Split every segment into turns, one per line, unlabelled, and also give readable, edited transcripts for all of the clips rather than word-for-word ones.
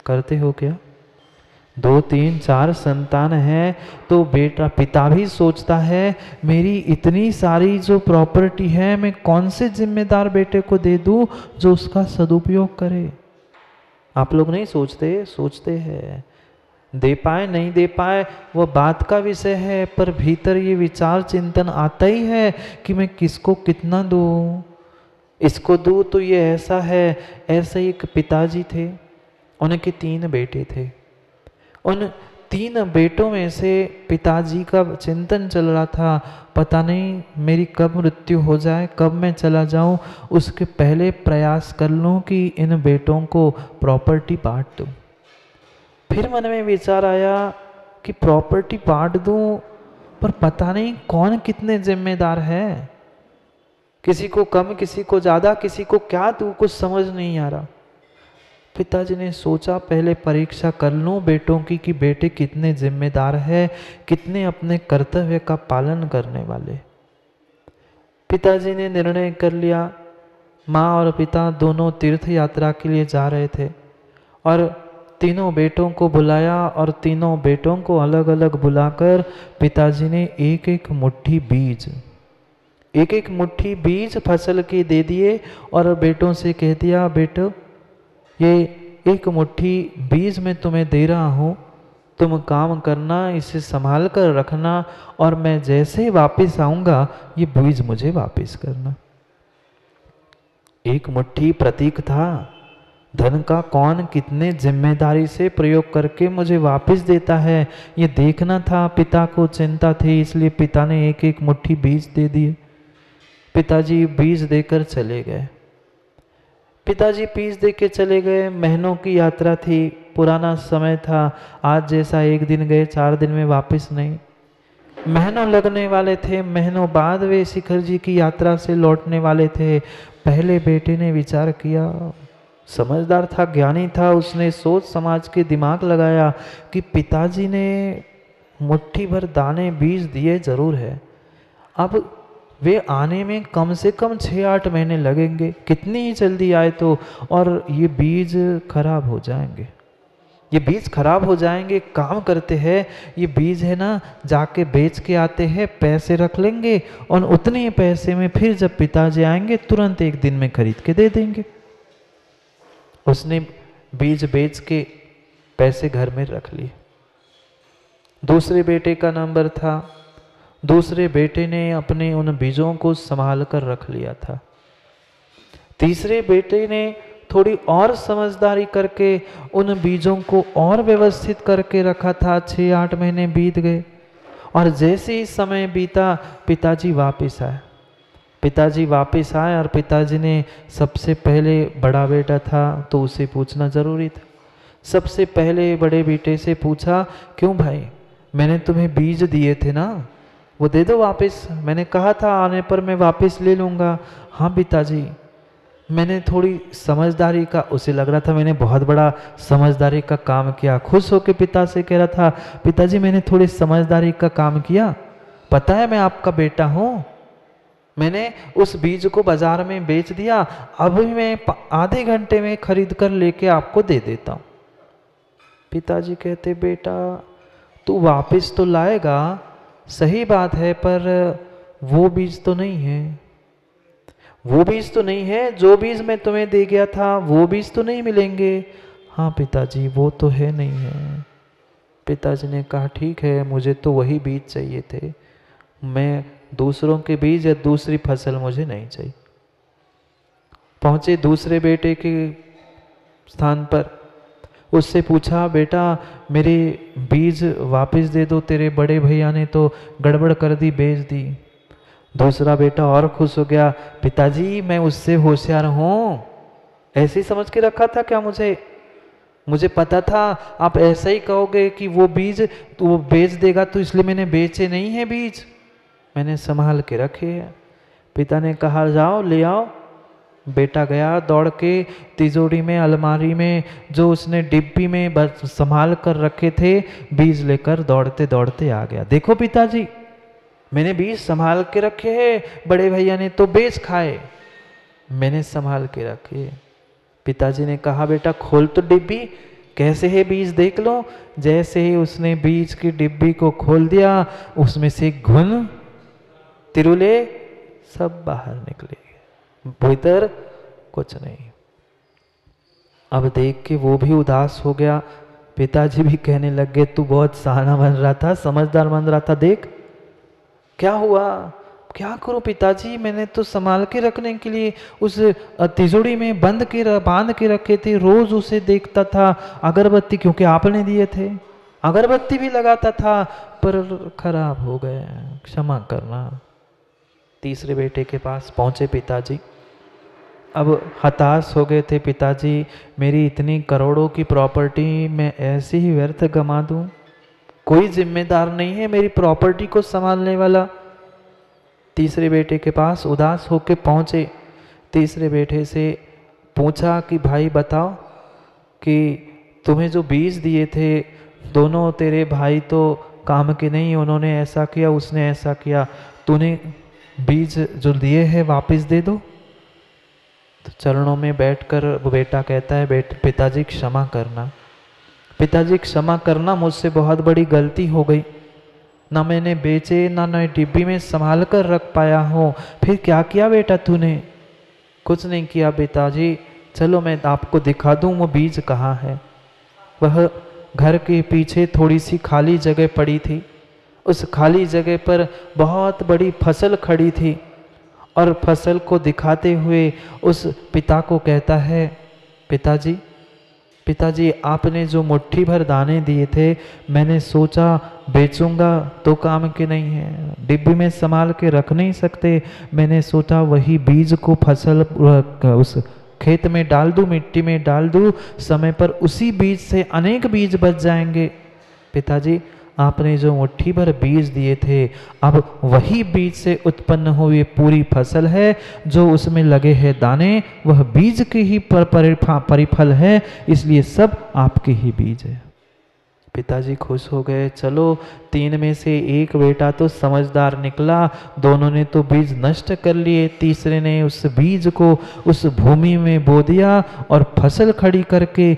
करते हो क्या? 2, 3, 4 संतान है तो बेटा पिता भी सोचता है मेरी इतनी सारी जो प्रॉपर्टी है मैं कौन से जिम्मेदार बेटे को दे दूं जो उसका सदुपयोग करे। आप लोग नहीं सोचते? सोचते हैं। दे पाए नहीं दे पाए वो बात का विषय है, पर भीतर ये विचार चिंतन आता ही है कि मैं किसको कितना दूं, इसको दूं तो ये ऐसा है। ऐसे ही एक पिताजी थे, उनके 3 बेटे थे। उन 3 बेटों में से पिताजी का चिंतन चल रहा था, पता नहीं मेरी कब मृत्यु हो जाए, कब मैं चला जाऊं, उसके पहले प्रयास कर लूं कि इन बेटों को प्रॉपर्टी बांट दूं। फिर मन में विचार आया कि प्रॉपर्टी बांट दूं, पर पता नहीं कौन कितने जिम्मेदार है, किसी को कम किसी को ज़्यादा, किसी को क्या दूं, कुछ समझ नहीं आ रहा। पिताजी ने सोचा पहले परीक्षा कर लूं बेटों की कि बेटे कितने जिम्मेदार है, कितने अपने कर्तव्य का पालन करने वाले। पिताजी ने निर्णय कर लिया। माँ और पिता दोनों तीर्थ यात्रा के लिए जा रहे थे और तीनों बेटों को बुलाया और तीनों बेटों को अलग अलग बुलाकर पिताजी ने एक एक मुट्ठी बीज फसल के दे दिए और बेटों से कह दिया बेटो ये एक मुट्ठी बीज मैं तुम्हें दे रहा हूँ, तुम काम करना, इसे संभाल कर रखना और मैं जैसे ही वापस आऊँगा ये बीज मुझे वापस करना। एक मुट्ठी प्रतीक था धन का, कौन कितने जिम्मेदारी से प्रयोग करके मुझे वापस देता है ये देखना था। पिता को चिंता थी, इसलिए पिता ने एक एक मुट्ठी बीज दे दिए। पिताजी बीज देकर चले गए। पिताजी बीज दे के चले गए। महीनों की यात्रा थी, पुराना समय था, आज जैसा एक दिन गए 4 दिन में वापस नहीं, महीनों लगने वाले थे। महीनों बाद वे शिखर जी की यात्रा से लौटने वाले थे। पहले बेटे ने विचार किया, समझदार था, ज्ञानी था, उसने सोच समाज के दिमाग लगाया कि पिताजी ने मुट्ठी भर दाने बीज दिए जरूर है, अब वे आने में कम से कम 6-8 महीने लगेंगे, कितनी ही जल्दी आए तो, और ये बीज खराब हो जाएंगे, ये बीज खराब हो जाएंगे। काम करते हैं, ये बीज है ना जाके बेच के आते हैं, पैसे रख लेंगे और उतने ही पैसे में फिर जब पिताजी आएंगे तुरंत एक दिन में खरीद के दे देंगे। उसने बीज बेच के पैसे घर में रख लिए। दूसरे बेटे का नंबर था, दूसरे बेटे ने अपने उन बीजों को संभाल कर रख लिया था। तीसरे बेटे ने थोड़ी और समझदारी करके उन बीजों को और व्यवस्थित करके रखा था। 6-8 महीने बीत गए और जैसे ही समय बीता पिताजी वापस आए। पिताजी वापस आए और पिताजी ने सबसे पहले, बड़ा बेटा था तो उसे पूछना जरूरी था, सबसे पहले बड़े बेटे से पूछा, क्यों भाई मैंने तुम्हें बीज दिए थे ना, वो दे दो वापस, मैंने कहा था आने पर मैं वापस ले लूँगा। हाँ पिताजी मैंने थोड़ी समझदारी का, उसे लग रहा था मैंने बहुत बड़ा समझदारी का काम किया, खुश होकर पिता से कह रहा था, पिताजी मैंने थोड़ी समझदारी का काम किया, पता है मैं आपका बेटा हूँ, मैंने उस बीज को बाजार में बेच दिया, अभी मैं आधे घंटे में खरीद कर लेके आपको दे देता हूँ। पिताजी कहते, बेटा तू वापस तो लाएगा, सही बात है, पर वो बीज तो नहीं है, वो बीज तो नहीं है, जो बीज मैं तुम्हें दे गया था वो बीज तो नहीं मिलेंगे। हाँ पिताजी वो तो है नहीं है। पिताजी ने कहा ठीक है, मुझे तो वही बीज चाहिए थे, मैं दूसरों के बीज या दूसरी फसल मुझे नहीं चाहिए। पहुंचे दूसरे बेटे के स्थान पर, उससे पूछा, बेटा मेरे बीज वापस दे दो, तेरे बड़े भैया ने तो गड़बड़ कर दी, बेच दी। दूसरा बेटा और खुश हो गया, पिताजी मैं उससे होशियार हूँ, ऐसे ही समझ के रखा था क्या मुझे पता था आप ऐसा ही कहोगे कि वो बीज तो वो बेच देगा, तो इसलिए मैंने बेचे नहीं है बीज, मैंने संभाल के रखे हैं। पिता ने कहा जाओ ले आओ। बेटा गया दौड़ के, तिजोरी में, अलमारी में जो उसने डिब्बी में संभाल कर रखे थे बीज लेकर दौड़ते दौड़ते आ गया। देखो पिताजी मैंने बीज संभाल के रखे हैं, बड़े भैया ने तो बेच खाए, मैंने संभाल के रखे। पिताजी ने कहा बेटा खोल तो डिब्बी, कैसे है बीज देख लो। जैसे ही उसने बीज की डिब्बी को खोल दिया, उसमें से घुन तिरुले सब बाहर निकले, भीतर कुछ नहीं। अब देख के वो भी उदास हो गया। पिताजी भी कहने लग गए, तू बहुत सयाना बन रहा था, समझदार बन रहा था, देख क्या हुआ। क्या करूं पिताजी, मैंने तो संभाल के रखने के लिए उस तिजोरी में बांध के रखे थे, रोज उसे देखता था। अगरबत्ती क्योंकि आपने दिए थे, अगरबत्ती भी लगाता था, पर खराब हो गए, क्षमा करना। तीसरे बेटे के पास पहुंचे पिताजी। अब हताश हो गए थे पिताजी, मेरी इतनी करोड़ों की प्रॉपर्टी मैं ऐसे ही व्यर्थ गंवा दूं, कोई जिम्मेदार नहीं है मेरी प्रॉपर्टी को संभालने वाला। तीसरे बेटे के पास उदास होकर पहुंचे। तीसरे बेटे से पूछा कि भाई बताओ कि तुम्हें जो बीज दिए थे, दोनों तेरे भाई तो काम के नहीं, उन्होंने ऐसा किया, उसने ऐसा किया, तूने बीज जो दिए हैं वापस दे दो। तो चरणों में बैठकर वो बेटा कहता है, पिताजी क्षमा करना, पिताजी क्षमा करना, मुझसे बहुत बड़ी गलती हो गई, ना मैंने बेचे, ना नए डिब्बी में संभाल कर रख पाया हूँ। फिर क्या किया बेटा तूने? कुछ नहीं किया पिताजी, चलो मैं आपको दिखा दूँ वो बीज कहाँ है। वह घर के पीछे थोड़ी सी खाली जगह पड़ी थी, उस खाली जगह पर बहुत बड़ी फसल खड़ी थी, और फसल को दिखाते हुए उस पिता को कहता है, पिताजी पिताजी आपने जो मुट्ठी भर दाने दिए थे, मैंने सोचा बेचूंगा तो काम के नहीं है, डिब्बी में संभाल के रख नहीं सकते, मैंने सोचा वही बीज को फसल उस खेत में डाल दूं, मिट्टी में डाल दूं, समय पर उसी बीज से अनेक बीज बच जाएंगे। पिताजी आपने जो मुट्ठी भर बीज दिए थे, अब वही बीज से उत्पन्न हुई पूरी फसल है, जो उसमें लगे हैं दाने वह बीज के ही परिफल है, इसलिए सब आपके ही बीज है। पिताजी खुश हो गए। चलो 3 में से एक बेटा तो समझदार निकला, दोनों ने तो बीज नष्ट कर लिए, तीसरे ने उस बीज को उस भूमि में बो दिया और फसल खड़ी करके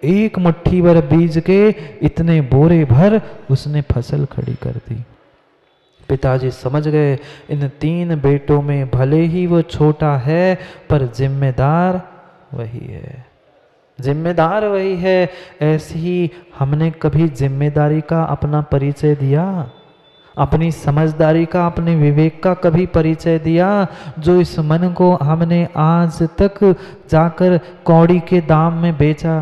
एक मुट्ठी भर बीज के इतने बोरे भर उसने फसल खड़ी कर दी। पिताजी समझ गए इन 3 बेटों में भले ही वो छोटा है पर जिम्मेदार वही है, जिम्मेदार वही है। ऐसे ही हमने कभी जिम्मेदारी का अपना परिचय दिया, अपनी समझदारी का, अपने विवेक का कभी परिचय दिया? जो इस मन को हमने आज तक जाकर कौड़ी के दाम में बेचा,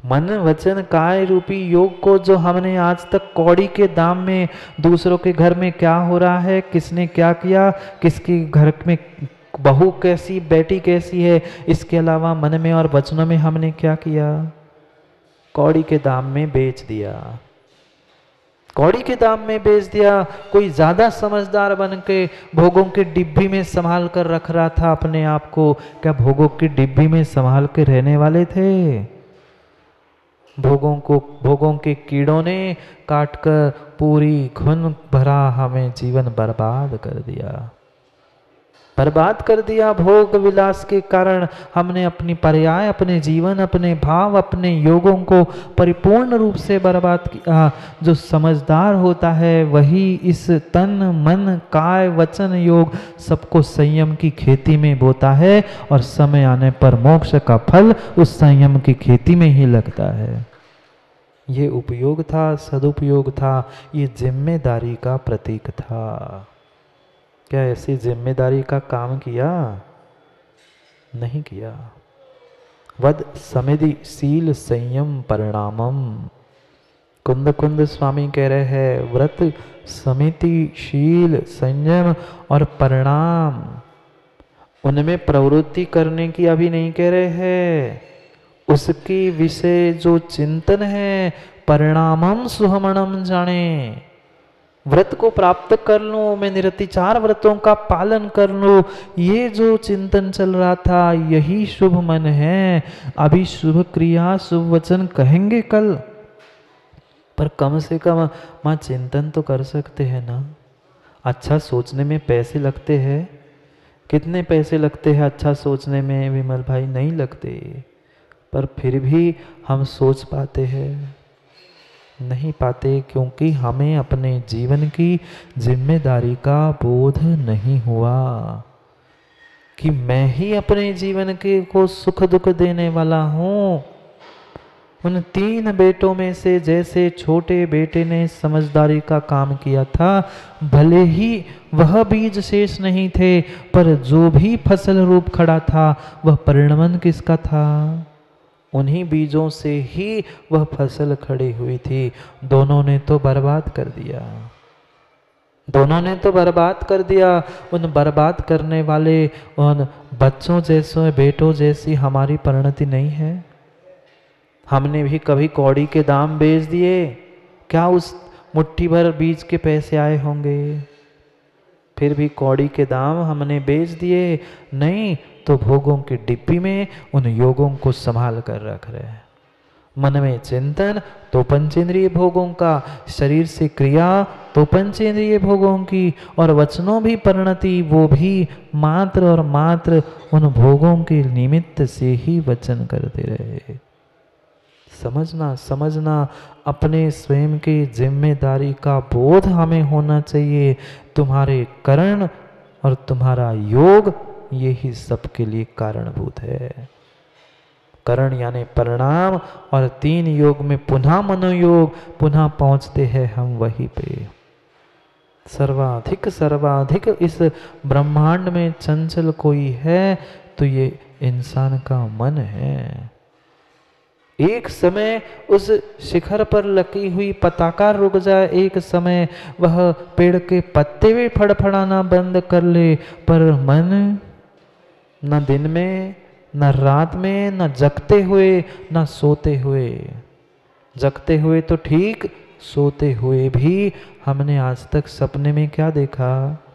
मन वचन काय रूपी योग को जो हमने आज तक कौड़ी के दाम में, दूसरों के घर में क्या हो रहा है, किसने क्या किया, किसके घर में बहू कैसी, बेटी कैसी है, इसके अलावा मन में और वचनों में हमने क्या किया? कौड़ी के दाम में बेच दिया, कौड़ी के दाम में बेच दिया। कोई ज्यादा समझदार बन के भोगों के डिब्बी में संभाल कर रख रहा था अपने आप को, क्या भोगों की डिब्बी में संभाल के रहने वाले थे? भोगों के कीड़ों ने काटकर पूरी घुन भरा हमें जीवन बर्बाद कर दिया, बर्बाद कर दिया। भोग विलास के कारण हमने अपनी पर्याय, अपने जीवन, अपने भाव, अपने योगों को परिपूर्ण रूप से बर्बाद किया। जो समझदार होता है वही इस तन मन काय वचन योग सबको संयम की खेती में बोता है, और समय आने पर मोक्ष का फल उस संयम की खेती में ही लगता है। ये उपयोग था, सदुपयोग था, ये जिम्मेदारी का प्रतीक था। क्या ऐसी जिम्मेदारी का काम किया? नहीं किया। वद समिधि शील संयम परिणामम। कुंद कुंद स्वामी कह रहे हैं, व्रत समिति शील संयम और परिणाम, उनमें प्रवृत्ति करने की अभी नहीं कह रहे हैं, उसके विषय जो चिंतन है परिणामम सुहमणम जाने। व्रत को प्राप्त कर लूं, मैं निरतिचार व्रतों का पालन कर लूं, ये जो चिंतन चल रहा था यही शुभ मन है। अभी शुभ क्रिया शुभ वचन कहेंगे कल, पर कम से कम मां चिंतन तो कर सकते हैं ना। अच्छा सोचने में पैसे लगते हैं, कितने पैसे लगते हैं अच्छा सोचने में विमल भाई? नहीं लगते, पर फिर भी हम सोच पाते हैं? नहीं पाते, क्योंकि हमें अपने जीवन की जिम्मेदारी का बोध नहीं हुआ कि मैं ही अपने जीवन के को सुख दुख देने वाला हूँ। उन 3 बेटों में से जैसे छोटे बेटे ने समझदारी का काम किया था, भले ही वह बीज शेष नहीं थे, पर जो भी फसल रूप खड़ा था वह परिणमन किसका था? उन्हीं बीजों से ही वह फसल खड़ी हुई थी। दोनों ने तो बर्बाद कर दिया, दोनों ने तो बर्बाद कर दिया। उन बर्बाद करने वाले उन बच्चों जैसे, बेटों जैसी हमारी परिणति नहीं है? हमने भी कभी कौड़ी के दाम बेच दिए, क्या उस मुट्ठी भर बीज के पैसे आए होंगे? फिर भी कौड़ी के दाम हमने बेच दिए, नहीं तो भोगों की डिब्बी में उन योगों को संभाल कर रख रहे हैं। मन में चिंतन तो पंचेंद्रिय भोगों का, शरीर से क्रिया तो पंचेंद्रिय भोगों की, और वचनों भी परिणति वो भी मात्र और मात्र उन भोगों के निमित्त से ही वचन करते रहे। समझना समझना, अपने स्वयं की जिम्मेदारी का बोध हमें होना चाहिए। तुम्हारे करण और तुम्हारा योग यही सबके लिए कारणभूत है। करण यानी परिणाम, और 3 योग में पुनः मनोयोग, पुनः पहुंचते हैं हम वहीं पे। सर्वाधिक सर्वाधिक इस ब्रह्मांड में चंचल कोई है तो ये इंसान का मन है। एक समय उस शिखर पर लगी हुई पताका रुक जाए, एक समय वह पेड़ के पत्ते भी फड़फड़ाना बंद कर ले, पर मन न दिन में न रात में, न जगते हुए न सोते हुए। जगते हुए तो ठीक, सोते हुए भी हमने आज तक सपने में क्या देखा?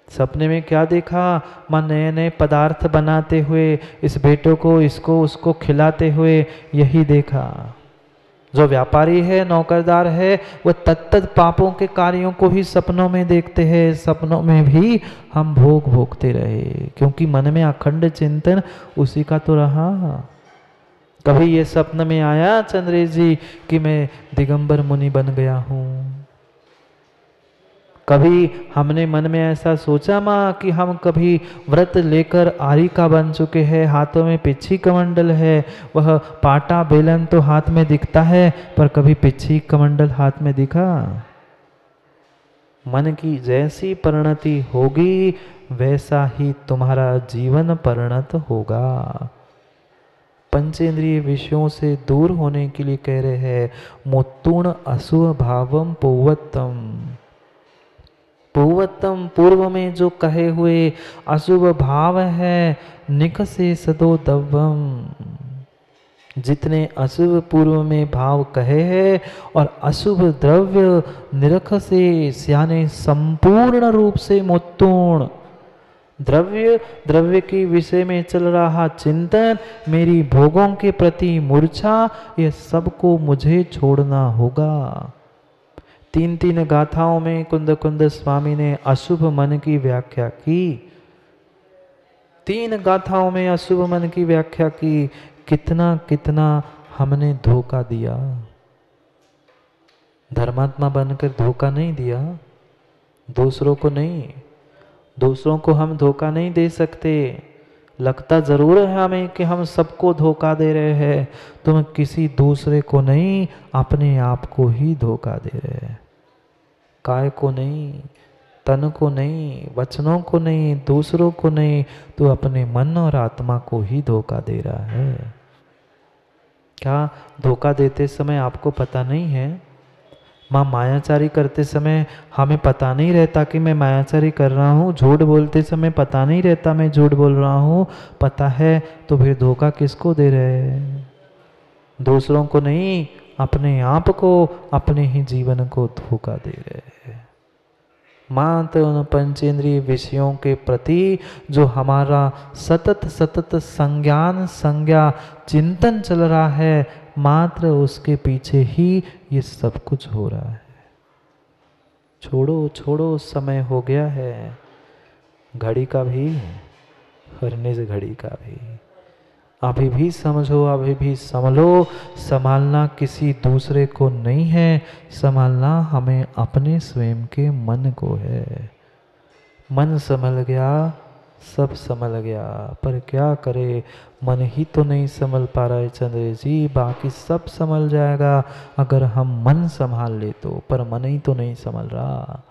सपने में क्या देखा? माँ नए नए पदार्थ बनाते हुए, इस बेटों को इसको उसको खिलाते हुए, यही देखा। जो व्यापारी है, नौकरदार है, वह तत्त पापों के कार्यों को ही सपनों में देखते हैं। सपनों में भी हम भोग भोगते रहे, क्योंकि मन में अखंड चिंतन उसी का तो रहा। कभी ये सपन में आया चंद्रेश जी कि मैं दिगंबर मुनि बन गया हूँ? कभी हमने मन में ऐसा सोचा माँ कि हम कभी व्रत लेकर आरिका बन चुके हैं, हाथों में पिच्छी कमंडल है, वह पाटा बेलन तो हाथ में दिखता है, पर कभी पिच्छी कमंडल हाथ में दिखा? मन की जैसी परिणति होगी वैसा ही तुम्हारा जीवन परिणत होगा। पंचेंद्रिय विषयों से दूर होने के लिए कह रहे हैं, मोत्तुण अशुभ भावम पौवत्तम। पूर्वोत्तम, पूर्व में जो कहे हुए अशुभ भाव है, निकसे सदो दव्वम। जितने अशुभ पूर्व में भाव कहे हैं और अशुभ द्रव्य निरख से यानी संपूर्ण रूप से मोत्तुण, द्रव्य के विषय में चल रहा चिंतन, मेरी भोगों के प्रति मूर्छा, ये सबको मुझे छोड़ना होगा। 3 गाथाओं में कुंद कुंद स्वामी ने अशुभ मन की व्याख्या की। 3 गाथाओं में अशुभ मन की व्याख्या की। कितना कितना हमने धोखा दिया। धर्मात्मा बनकर धोखा नहीं दिया, दूसरों को नहीं। दूसरों को हम धोखा नहीं दे सकते। लगता जरूर है हमें कि हम सबको धोखा दे रहे हैं, तुम किसी दूसरे को नहीं, अपने आप को ही धोखा दे रहे हैं। काय को नहीं, तन को नहीं, वचनों को नहीं, दूसरों को नहीं, तो अपने मन और आत्मा को ही धोखा दे रहा है। क्या धोखा देते समय आपको पता नहीं है? माँ मायाचारी करते समय हमें पता नहीं रहता कि मैं मायाचारी कर रहा हूँ, झूठ बोलते समय पता नहीं रहता मैं झूठ बोल रहा हूँ, पता है तो फिर धोखा किसको दे रहे हैं? दूसरों को नहीं, अपने आप को, अपने ही जीवन को धोखा दे रहे हैं। मात्र उन पंचेंद्रिय विषयों के प्रति जो हमारा सतत सतत संज्ञा चिंतन चल रहा है, मात्र उसके पीछे ही ये सब कुछ हो रहा है। छोड़ो छोड़ो, समय हो गया है, घड़ी का भी और निज घड़ी का भी। अभी भी समझो, अभी भी संभलो। संभालना किसी दूसरे को नहीं है, संभालना हमें अपने स्वयं के मन को है। मन संभल गया, सब संभल गया। पर क्या करे, मन ही तो नहीं संभल पा रहा है चंद्र जी। बाकी सब संभल जाएगा अगर हम मन संभाल ले तो, पर मन ही तो नहीं संभल रहा।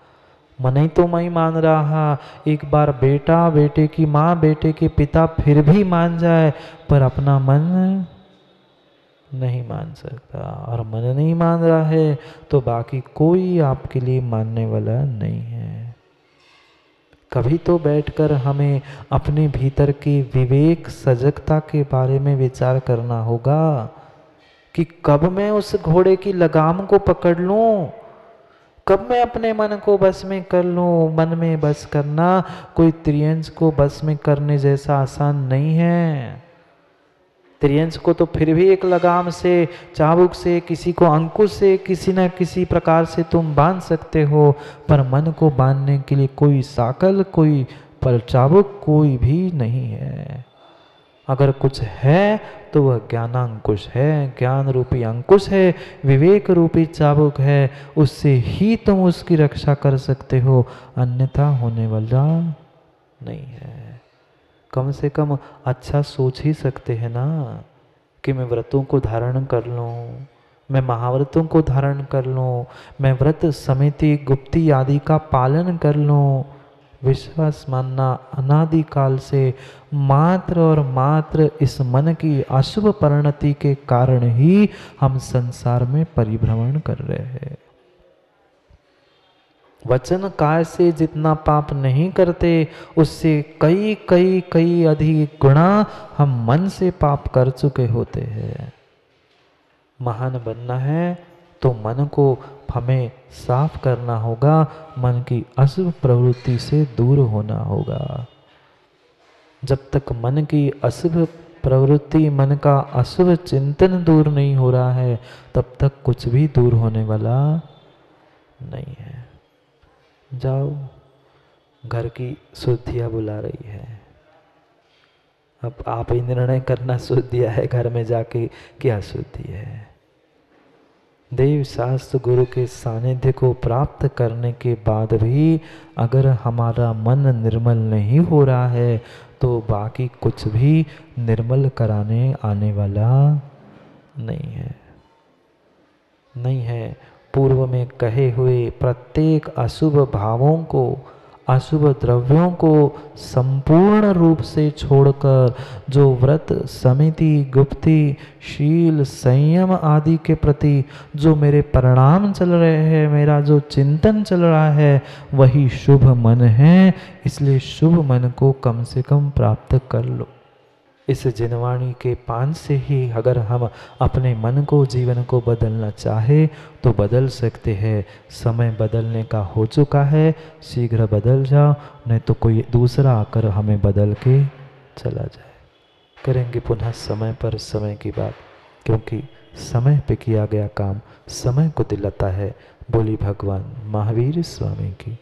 मन ही तो नहीं मान रहा। एक बार बेटा बेटे की माँ, बेटे के पिता फिर भी मान जाए, पर अपना मन नहीं मान सकता। और मन नहीं मान रहा है तो बाकी कोई आपके लिए मानने वाला नहीं है। कभी तो बैठकर हमें अपने भीतर की विवेक सजगता के बारे में विचार करना होगा कि कब मैं उस घोड़े की लगाम को पकड़ लूं, कब मैं अपने मन को बस में कर लूं। मन में बस करना कोई त्रियंच को बस में करने जैसा आसान नहीं है। त्रियंच को तो फिर भी एक लगाम से, चाबुक से, किसी को अंकुश से, किसी न किसी प्रकार से तुम बांध सकते हो, पर मन को बांधने के लिए कोई साकल, कोई पर चाबुक कोई भी नहीं है। अगर कुछ है तो वह ज्ञानांकुश है, ज्ञान रूपी अंकुश है, विवेक रूपी चाबुक है। उससे ही तुम उसकी रक्षा कर सकते हो, अन्यथा होने वाला नहीं है। कम से कम अच्छा सोच ही सकते हैं ना कि मैं व्रतों को धारण कर लूँ, मैं महाव्रतों को धारण कर लूँ, मैं व्रत समिति गुप्ती आदि का पालन कर लूँ। विश्वास मानना अनादि काल से मात्र और मात्र इस मन की अशुभ परिणति के कारण ही हम संसार में परिभ्रमण कर रहे हैं। वचन काय से जितना पाप नहीं करते, उससे कई कई कई अधिक गुणा हम मन से पाप कर चुके होते हैं। महान बनना है तो मन को हमें साफ करना होगा, मन की अशुभ प्रवृत्ति से दूर होना होगा। जब तक मन की अशुभ प्रवृत्ति, मन का अशुभ चिंतन दूर नहीं हो रहा है, तब तक कुछ भी दूर होने वाला नहीं है। जाओ, घर की शुद्धियाँ बुला रही है। अब आप ही निर्णय करना, शुद्धियाँ है घर में जाके क्या शुद्धि है। देव शास्त्र गुरु के सानिध्य को प्राप्त करने के बाद भी अगर हमारा मन निर्मल नहीं हो रहा है तो बाकी कुछ भी निर्मल कराने आने वाला नहीं है, नहीं है। पूर्व में कहे हुए प्रत्येक अशुभ भावों को, अशुभ द्रव्यों को संपूर्ण रूप से छोड़कर जो व्रत समिति गुप्ती शील संयम आदि के प्रति जो मेरे परिणाम चल रहे हैं, मेरा जो चिंतन चल रहा है, वही शुभ मन है। इसलिए शुभ मन को कम से कम प्राप्त कर लो। इस जिनवाणी के पान से ही अगर हम अपने मन को, जीवन को बदलना चाहे तो बदल सकते हैं। समय बदलने का हो चुका है, शीघ्र बदल जाओ, नहीं तो कोई दूसरा आकर हमें बदल के चला जाए। करेंगे पुनः समय पर समय की बात, क्योंकि समय पे किया गया काम समय को दिलाता है। बोली भगवान महावीर स्वामी की।